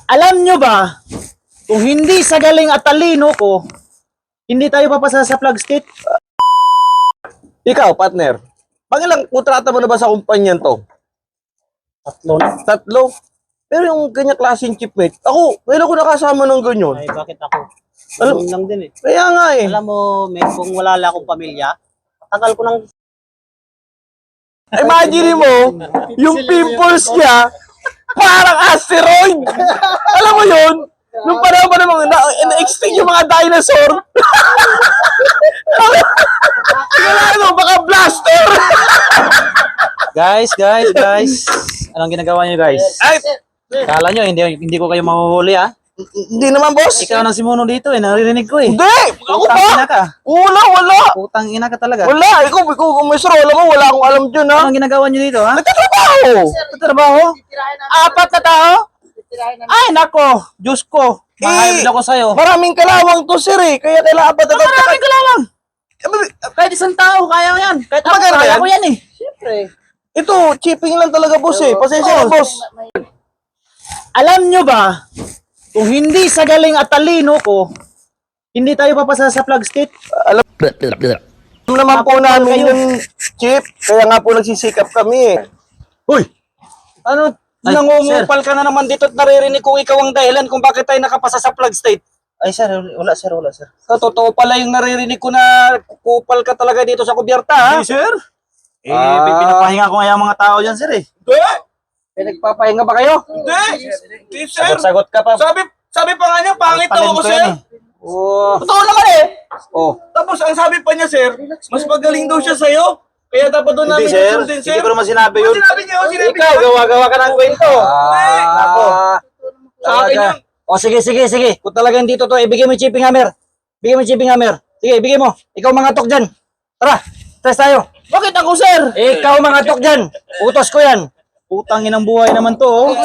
Alam nyo ba, kung hindi sa galing at talino ko, hindi tayo papasa sa Plug State? Ikaw, partner, pangilang kontrata mo na ba sa kumpanyan to? Tatlo na. Tatlo? Pero yung kanya klaseng chipmate, ako, ngayon ako nakasama ng ganyan. Ay, bakit ako? Alam- Alam lang din eh. Kaya nga eh. Alam mo, may kung wala lang akong pamilya, tagal ko nang... Imagine mo, yung pimples niya, parang asteroid. Alam mo yun? Nung panahon pa naman, na-extinct yung mga dinosaur. Kaya ano, baka blaster. Guys. Anong ginagawa nyo guys? Ay, Kala nyo, hindi ko kayo mahuhuli ah. hindi naman, boss. Ikaw nang simuno dito eh, naririnig ko eh. Hindi! Ako Putang ina ba? ka. Wala. Putang ina ka talaga. Wala. Ikaw, Mr. Alam mo, wala akong alam dyan, ha? Anong ginagawa nyo dito ha? Nagtatrabaho! Trabaho? Apat na tao? Ay nako, Diyos ko. Mahayod ako sa'yo. Maraming kalawang to, sir, eh. Kaya kailangan ba Maraming kalawang. Kahit isang tao, kaya mo yan. Kahit ako, Maganda kaya yan? ko yan eh. Ito, chipping lang talaga, boss, eh. Pasensya na, boss. Alam nyo ba, kung hindi sa galing at talino ko, hindi tayo papasa sa Plug State? Alam naman po namin yung chip. Kaya nga po nagsisikap kami, eh. Hoy! Ano, Ay, nangungupal ka na naman dito at naririnig kong ikaw ang dahilan kung bakit tayo nakapasa sa Plug State. Ay sir, wala sir. Sa totoo pala yung naririnig ko na kupal ka talaga dito sa kubyerta, ha? sir? Eh, Ah. pinapahinga ko nga yung mga tao dyan sir eh. Hindi! Nagpapahinga ba kayo? Hindi, sir. Sagot ka pa. Sabi pa nga niya, pangit daw ako, Talento sir. yan eh. Oo. Totoo naman eh. Oh. Tapos ang sabi pa niya, sir, mas magaling daw siya sa'yo. Kaya dapat doon namin susundin, sir. Hindi ko naman sinabi yun. Sinabi niyo, sinabi Ikaw, niyo. gawa-gawa ka ng kwento. Ako. Sa akin yun. O sige. Kung talagang dito to, ibigay mo yung chipping hammer. Bigay mo yung chipping hammer. Sige, bigay mo. Ikaw mga tok dyan. Tara, test tayo. Bakit ako, sir? Ikaw mga tok dyan. Utos ko yan. Putang inang buhay naman to, oh.